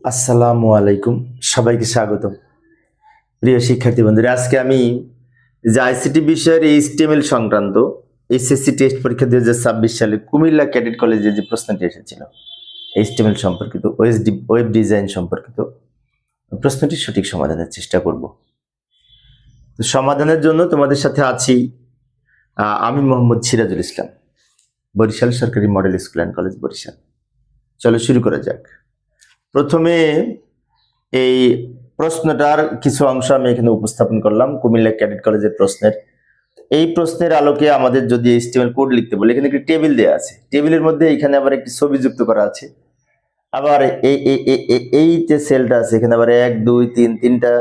আসসালামু আলাইকুম, সবাইকে স্বাগতম। প্রিয় শিক্ষার্থী বন্ধুরা, আজকে আমি যে আইসিটি বিষয়ের এইচটিএমএল সংক্রান্ত এসএসসি টেস্ট পরীক্ষা 2026 সালে কুমিল্লা ক্যাডেট কলেজে যে প্রশ্নটি এসেছিল এইচটিএমএল সম্পর্কিত, ওয়েব ডিজাইন সম্পর্কিত প্রশ্নটির সঠিক সমাধানের চেষ্টা করব। তো সমাধানের জন্য তোমাদের সাথে আছি আমি মোহাম্মদ সিরাজুল ইসলাম, বরিশাল সরকারি model school and college, Barishal. চলো শুরু করা যাক। প্রথমে এই প্রশ্নটার কিছু অংশ আমি এখানে উপস্থাপন করলাম কুমিল্লা ক্যাডেট কলেজের প্রশ্নের। এই প্রশ্নের আলোকে আমাদের যদি এইচটিএমএল কোড লিখতে বলে, এখানে একটি টেবিল দেওয়া আছে, টেবিলের মধ্যে এখানে আবার একটি ছবি যুক্ত করা আছে। আবার এই যে সেলটা আছে এখানে আবার 1 2 3 তিনটা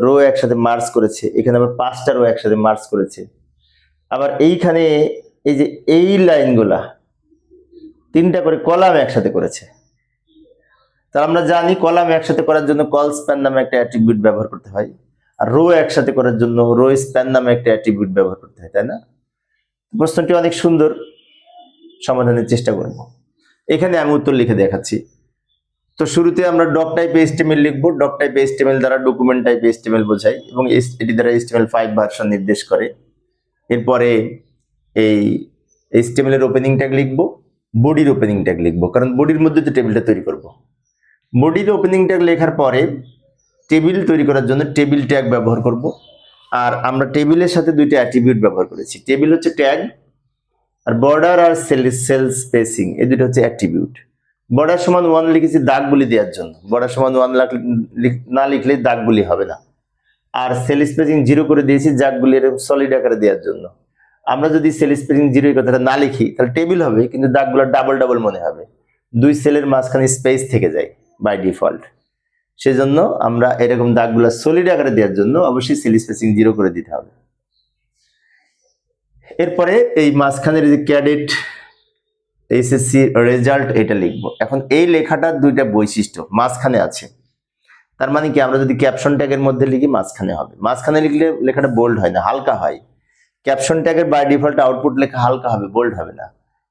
রো একসাথে মার্জ করেছে, এখানে আবার 5টা রো একসাথে মার্জ করেছে। আবার এইখানে এই যে এই লাইনগুলা 3টা করে কলাম একসাথে করেছে। তা আমরা জানি কলাম একসাথে করার জন্য কল স্প্যান নামে একটা অ্যাট্রিবিউট ব্যবহার করতে হয়, আর রো একসাথে করার জন্য রো স্প্যান নামে একটা অ্যাট্রিবিউট ব্যবহার করতে হয়, তাই না? প্রশ্নটি অনেক সুন্দর, সমাধানের চেষ্টা করব। এখানে আমি উত্তর লিখে দেখাচ্ছি। তো শুরুতে আমরা ডক টাইপ এইচটিএমএল লিখবো। ডক টাইপ এইচটিএমএল দ্বারা ডকুমেন্ট টাইপ এইচটিএমএল বোঝায় এবং এটি দ্বারা HTML5 ভার্সন নির্দেশ করে। এরপরে এই এইচটিএমএল এর ওপেনিং ট্যাগ লিখবো, বডির ওপেনিং ট্যাগ লিখবো, কারণ বডির মধ্যে তো টেবিলটা তৈরি করব। বডির ওপেনিং ট্যাগ লেখার পরে টেবিল তৈরি করার জন্য টেবিল ট্যাগ ব্যবহার করব। আর আমরা টেবিলের সাথে দুইটা অ্যাট্রিবিউট ব্যবহার করেছি। টেবিল হচ্ছে ট্যাগ, আর বর্ডার আর সেল স্পেসিং এই দুটো হচ্ছে অ্যাট্রিবিউট। বর্ডার সমান 1 লিখেছি দাগগুলি দেওয়ার জন্য, বর্ডার সমান 1 না লিখলে দাগগুলি হবে না। আর সেল স্পেসিং 0 করে দিয়েছি দাগগুলি এরকম সলিড আকারে দেওয়ার জন্য। আমরা যদি সেল স্পেসিং 0 এই কথাটা না লিখি তাহলে টেবিল হবে, কিন্তু দাগগুলো ডাবল ডাবল মনে হবে, দুই সেলের মাঝখানে স্পেস থেকে যায় বাই ডিফল্ট। সেজন্য আমরা এরকম দাগগুলো সলিড আকারে দেওয়ার জন্য অবশ্যই সেল স্পেসিং 0 করে দিতে হবে। এরপরে এই মাঝখানের যে ক্যাডেট এসএসসি রেজাল্ট এটা লিখবো। এখন এই লেখাটার দুইটা বৈশিষ্ট্য মাঝখানে আছে, তার মানে কি আমরা যদি ক্যাপশন ট্যাগের মধ্যে লিখি মাঝখানে হবে, মাঝখানে লিখলে লেখাটা বোল্ড হয় না, হালকা হয়। ক্যাপশন ট্যাগের বাই ডিফল্ট আউটপুট লেখা হালকা হবে, বোল্ড হবে না,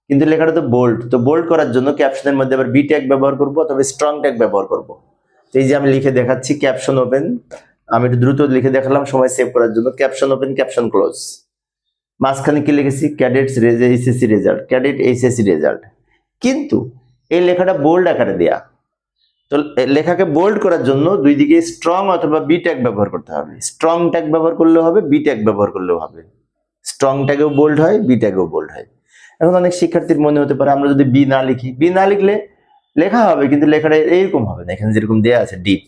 কিন্তু লেখাটা তো বোল্ড। তো বোল্ড করার জন্য ক্যাপশনের মধ্যে আবার বি ট্যাগ ব্যবহার করবো, তবে স্ট্রং ট্যাগ ব্যবহার করবো। এই যে আমি লিখে দেখাচ্ছি ক্যাপশন ওপেন, আমি একটু দ্রুত লিখে দেখালাম সময় সেভ করার জন্য। ক্যাপশন ওপেন, ক্যাপশন ক্লোজ, মাঝখানে কি লিখেছি cadets HSC result, cadet HSC result. কিন্তু এই লেখাটা বোল্ড আকারে দেয়া, তো লেখাকে বোল্ড করার জন্য দুই দিকে স্ট্রং অথবা বি ট্যাগ ব্যবহার করতে হবে। স্ট্রং ট্যাগ ব্যবহার করলেও হবে, বি ট্যাগ ব্যবহার করলেও হবে। স্ট্রং ট্যাগেও বোল্ড হয়, বি ট্যাগেও বোল্ড হয়। এখন অনেক শিক্ষার্থীর মনে হতে পারে আমরা যদি বি না লিখি, বি না লিখলে লেখা হবে কিন্তু লেখাটা এইরকম হবে না, এখানে যেরকম দেয়া আছে ডিপ,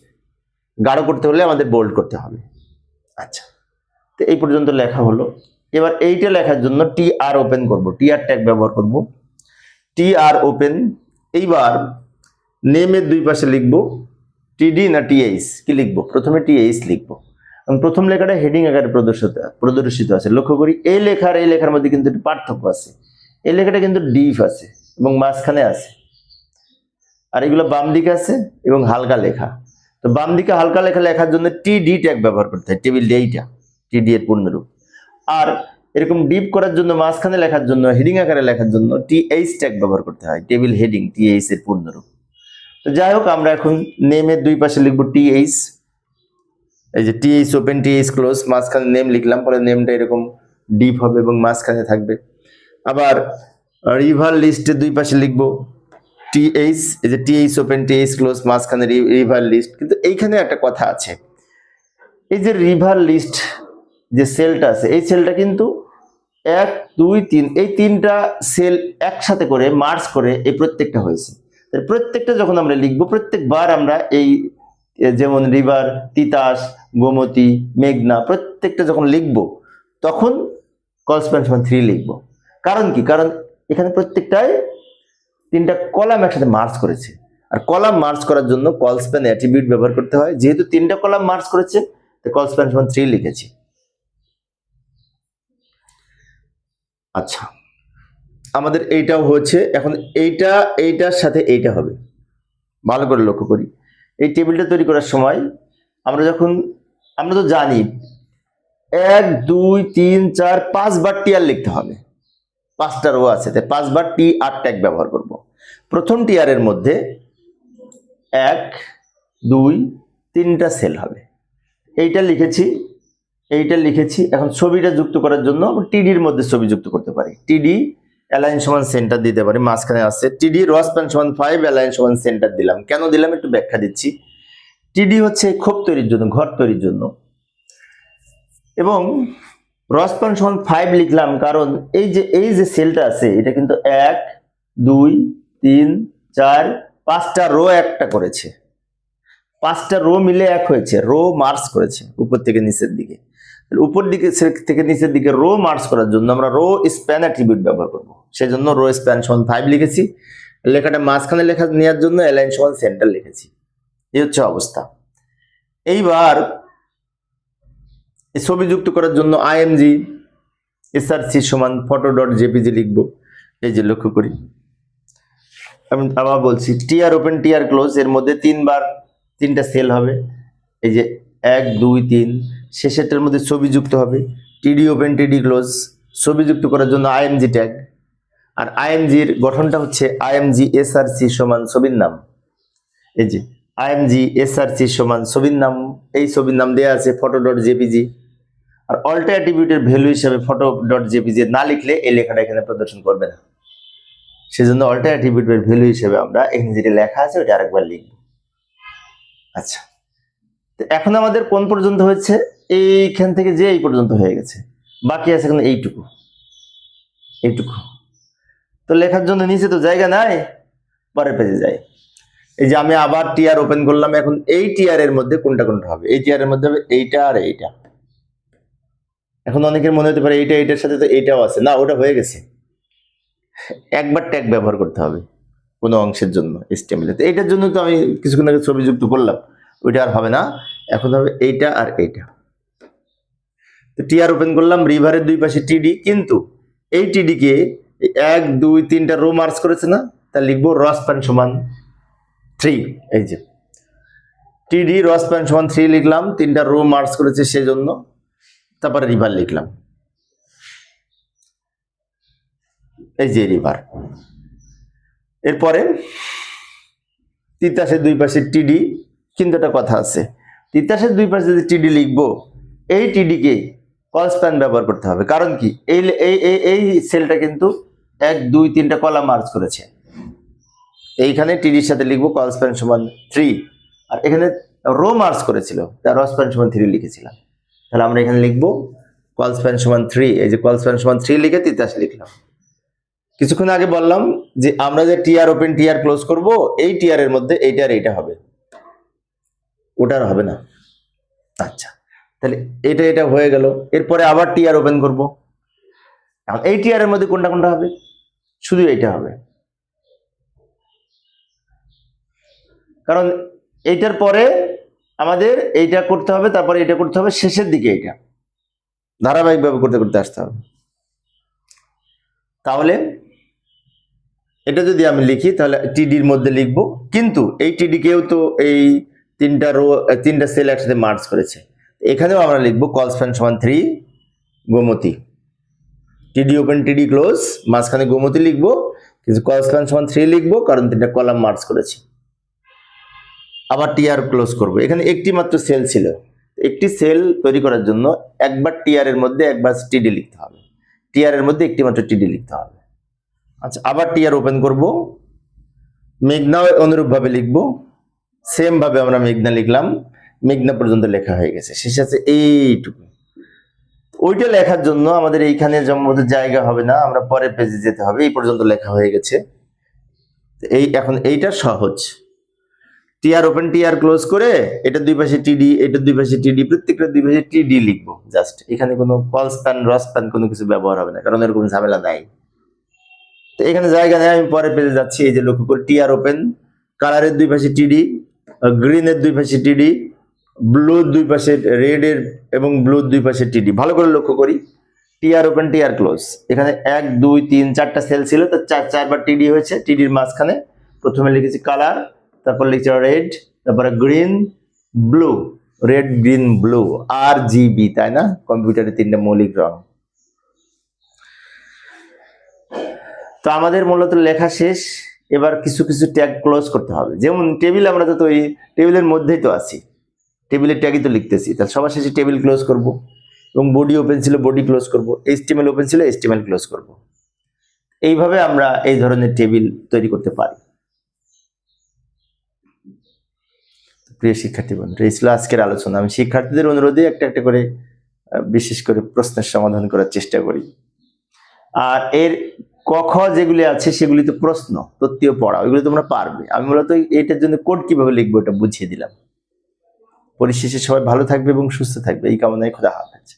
গাঢ় করতে হলে আমাদের বোল্ড করতে হবে। আচ্ছা, তো এই পর্যন্ত লেখা হলো। এবার এইটা লেখার জন্য টি আর ওপেন করব, টি আর ট্যাগ ব্যবহার করব, টি আর ওপেন। এইবার নেমের দুই পাশে লিখবো টিডি না টিএইচ, কি লিখবো? প্রথমে টিএইচ লিখবো। প্রথম লেখাটা হেডিং আকারে প্রদর্শিত আছে, লক্ষ্য করি এই লেখার মধ্যে কিন্তু একটু পার্থক্য আছে। এই লেখাটা কিন্তু ডিপ আছে এবং মাঝখানে আছে, আর এগুলো বাম দিকে আছে এবং হালকা লেখা। তো বাম দিকে হালকা লেখা লেখার জন্য টিডি ট্যাগ ব্যবহার করতে হয়, টেবিল এইটা টিডি এর পূর্ণরূপ। আর এরকম ডিপ করার জন্য মাঝখানে লেখার জন্য হেডিং আকারে লেখার জন্য টিএইচ ট্যাগ ব্যবহার করতে হয়, টেবিল হেডিং টিএইচ এর পূর্ণরূপ। তো যাই হোক, আমরা এখন নেমের দুই পাশে লিখবো টিএইচ, এই যে টিএইচ ওপেন টিএইচ ক্লোজ, মাঝখানে নেম লিখলাম, পরে নেমটা এরকম ডিপ হবে এবং মাঝখানে থাকবে। আবার রিভার লিস্টের দুই পাশে লিখবো টিএইচ, এই যে টিএইচ ওপেন টিএইচ ক্লোজ, মাঝখানে রিভার লিস্ট। কিন্তু এইখানে একটা কথা আছে, এই যে রিভার লিস্ট যে সেলটা আছে, এই সেলটা কিন্তু 1 2 3 এই তিনটা সেল একসাথে করে মার্জ করে এই প্রত্যেকটা হয়েছে। প্রত্যেকটা যখন আমরা লিখবো, প্রত্যেকবার আমরা এই যেমন রিভার, তিতাস, গোমতী, মেঘনা প্রত্যেকটা যখন লিখবো তখন কল স্প্যান সমান 3 লিখবো। কারণ কি? কারণ এখানে প্রত্যেকটায় 3টা কলাম একসাথে মার্জ করেছে, আর কলাম মার্জ করার জন্য কল স্প্যান অ্যাট্রিবিউট ব্যবহার করতে হয়। যেহেতু 3টা কলাম মার্জ করেছে, তো কল স্প্যান সমান 3 লিখেছি। আচ্ছা, আমাদের এইটাও হচ্ছে। এখন এইটার সাথে এইটা হবে, ভালো করে লক্ষ্য করি। এই টেবিলটা তৈরি করার সময় আমরা তো জানি 1 2 3 4 5 বার টি আর লিখতে হবে, 5টা রো আছে, তাই 5 বার টি আর ট্যাগ ব্যবহার করব। প্রথম টি আর এর মধ্যে 1 2 3টা সেল হবে। এইটা লিখেছি, এইটা লিখেছি। এখন ছবিটা যুক্ত করার জন্য টিডির মধ্যে ছবি যুক্ত করতে পারি। টিডি অ্যালাইন সমান সেন্টার দিতে পারি, মাঝখানে আছে টিডি রস প্যান সমান 5, অ্যালাইন সমান সেন্টার দিলাম। কেন দিলাম একটু ব্যাখ্যা দিচ্ছি। টিডি হচ্ছে খোপ তৈরির জন্য, ঘর তৈরির জন্য, এবং রস প্যান সমান 5 লিখলাম কারণ এই যে সেলটা আছে এটা কিন্তু 1 2 3 4 5টা রো একটা করেছে, 5টা রো মিলে এক হয়েছে, রো মার্চ করেছে উপর থেকে নিচের দিকে। উপর দিকে থেকে নিচের দিকে রো মার্চ করার জন্য আমরা রো স্প্যান অ্যাট্রিবিউট ব্যবহার করব। সেজন্য রো স্প্যান সমান 5 লিখেছি। লেখাটা মাঝখানে লেখা নেওয়ার জন্য অ্যালাইন সমান সেন্টার লিখেছি। এই হচ্ছে অবস্থা। এইবার ছবি যুক্ত করার জন্য আইএমজি এসআরসি সমান ফটো ডট জেপিজি লিখবো। এই যে লক্ষ্য করি, আমি আবার বলছি টিআর ওপেন টিআর ক্লোজ, এর মধ্যে 3টা সেল হবে। এই যে 1 2 3, শেষেরটার মধ্যে ছবি যুক্ত হবে। টিডি ওপেন টিডি ক্লোজ, ছবি যুক্ত করার জন্য আইএমজি ট্যাগ। আর আইএমজির গঠনটা হচ্ছে আইএমজি এসআরসি সমান ছবির নাম। এই যে আইএমজি এসআরসি সমান ছবির নাম, এই ছবির নাম দেওয়া আছে ফটো ডট জেপিজি। আর অল্টা অ্যাট্রিবিউটের ভ্যালু হিসাবে ফটো ডট জেপিজি না লিখলে এই লেখাটা এখানে প্রদর্শন করবে না। সেজন্য অল্টা অ্যাট্রিবিউটের ভ্যালু হিসেবে আমরা এখানে যেটা লেখা আছে ওটা আরেকবার লিখব। আচ্ছা, তো এখন আমাদের কোন পর্যন্ত হয়েছে? এইখান থেকে যে এই পর্যন্ত হয়ে গেছে, বাকি আছে এখন এইটুকু। তো লেখার জন্য নিচে তো জায়গা নাই, পরের পেজে যাই। এই যে আমি আবার টিআর ওপেন করলাম। এখন এই টিআর এর মধ্যে কোনটা হবে? এই টিআর এর মধ্যে হবে এইটা আর এইটা। এখন অনেকের মনে হতে পারে এইটা এইটার সাথে তো এইটাও আছে, না ওটা হয়ে গেছে। একবার ট্যাগ ব্যবহার করতে হবে কোনো অংশের জন্য HTML এ। তো এইটার জন্য তো আমি কিছুক্ষণ আগে ছবি যুক্ত করলাম, ওইটা আর হবে না, এখন হবে এইটা আর এইটা। তো টিআর ওপেন করলাম, রিভারের দুই পাশে টিডি, কিন্তু এই টিডি কে 1 2 3টা রো মার্চ করেছে না, তা লিখবো রস প্যান সমান 3। এই যে টিডি রস প্যান সমান 3 লিখলাম, 3টা রো মার্চ করেছে সেজন্য। তারপরে রিভার লিখলাম, এই যে রিভার। এরপরে তিতাসের দুই পাশে টিডি, কিন্তু একটা কথা আছে, তিতাসের দুই পাশে যদি টিডি লিখবো, এই টিডি কে কল স্প্যান ব্যবহার করতে হবে। কারণ কি, এই সেলটা কিন্তু 1 2 3টা কলাম মার্চ করেছে। এইখানে টিডির সাথে লিখবো কল স্প্যান সমান 3, আর এখানে রো মার্চ করেছিল তার রস স্প্যান সমান 3 লিখেছিলাম। তাহলে আমরা এখানে লিখবো কল স্প্যান সমান 3। এই যে কল স্প্যান সমান 3 লিখে তিতাস লিখলাম। কিছুক্ষণ আগে বললাম যে আমরা যে টিআর ওপেন টিআর ক্লোজ করব, এই টিআর এর মধ্যে এইটা আর এইটা হবে, ওটার হবে না। আচ্ছা, তাহলে এটা হয়ে গেল। এরপরে আবার টিআর ওপেন করব। এখন এই টিআর এর মধ্যে কোনটা হবে? শুধু এইটা হবে, কারণ এইটার পরে আমাদের এইটা করতে হবে, তারপরে এটা করতে হবে, শেষের দিকে এইটা ধারাবাহিকভাবে করতে করতে আসতে হবে। তাহলে এটা যদি আমি লিখি তাহলে টিডির মধ্যে লিখবো, কিন্তু এই টিডি কেও তো এই 3টা সেল একসাথে মার্চ করেছে। এখানেও আমরা লিখবো কল স্প্যান সমান 3 গোমতী, টিডি ওপেন টিডি ক্লোজ, মাঝখানে গোমতী লিখবো, কিন্তু কল স্প্যান সমান 3 লিখবো কারণ 3টা কলাম মার্চ করেছে। আবার টিআর ক্লোজ করব। এখানে একটি মাত্র সেল ছিল, একটি সেল তৈরি করার জন্য একবার টিআর এর মধ্যে একবার টিডি লিখতে হবে, টিআর এর মধ্যে একটি মাত্র টিডি লিখতে হবে। আচ্ছা, আবার টিআর ওপেন করব, মেঘনাও অনুরূপ ভাবে লিখবো, সেম ভাবে আমরা মেঘনা লিখলাম, মেঘনা পর্যন্ত লেখা হয়ে গেছে, শেষ আছে এইটুকু। ওইটা লেখার জন্য আমাদের এইখানে জন্মদের জায়গা হবে না, আমরা পরের পেজে যেতে হবে। এই পর্যন্ত লেখা হয়ে গেছে। এখন এইটা সহজ, টিআর ওপেন টিআর ক্লোজ করে এটা দুই পাশে টিডি, এটা দুই পাশে টিডি, প্রত্যেকটা দুই পাশে টিডি লিখবো জাস্ট। এখানে কোনো কল স্প্যান রস স্প্যান কোনো কিছু ব্যবহার হবে না, কারণ এরকম ঝামেলা নাই। তো এখানে জায়গা নেই, আমি পরের পেজে যাচ্ছি। এই যে লক্ষ্য করি, টিআর ওপেন, কালারের দুই পাশে টিডি, গ্রিনের দুই পাশে টিডি, ব্লুর দুই পাশে, রেডের এবং ব্লুর দুই পাশে টিডি। ভালো করে লক্ষ্য করি, টিআর ওপেন টিআর ক্লোজ, এখানে 1 2 3 4টা সেল ছিল, তো 4বার টিডি হয়েছে। টিডির মাঝখানে প্রথমে লিখেছি কালার, তারপর লিখছি রেড, তারপরে green blue, red green blue, RGB, তাই না? কম্পিউটারে 3টা মৌলিক রং। তো আমাদের মূলত লেখা শেষ। এবার কিছু কিছু ট্যাগ ক্লোজ করতে হবে। যেমন টেবিল আমরা তো তৈরি, টেবিলের মধ্যেই তো আছি, টেবিলের ট্যাগই তো লিখতেছি, তাহলে সবার শেষে টেবিল ক্লোজ করব, এবং বডি ওপেন ছিল বডি ক্লোজ করব, এইচটিএমএল ওপেন ছিল এইচটিএমএল ক্লোজ করব। এইভাবে আমরা এই ধরনের টেবিল তৈরি করতে পারি। প্রিয় শিক্ষার্থী বন্ধুরা, এই ছিল আজকের আলোচনা। আমি শিক্ষার্থীদের অনুরোধে একটা একটা করে বিশেষ করে প্রশ্নের সমাধান করার চেষ্টা করি। আর এর ক খ যেগুলি আছে সেগুলি তো প্রশ্ন, তত্ত্বীয় পড়া, ওইগুলো তোমরা পারবে। আমি মূলত এটার জন্য কোড কিভাবে লিখবো এটা বুঝিয়ে দিলাম। পরিশেষে সবাই ভালো থাকবে এবং সুস্থ থাকবে এই কামনায় খোদা হাফেজ।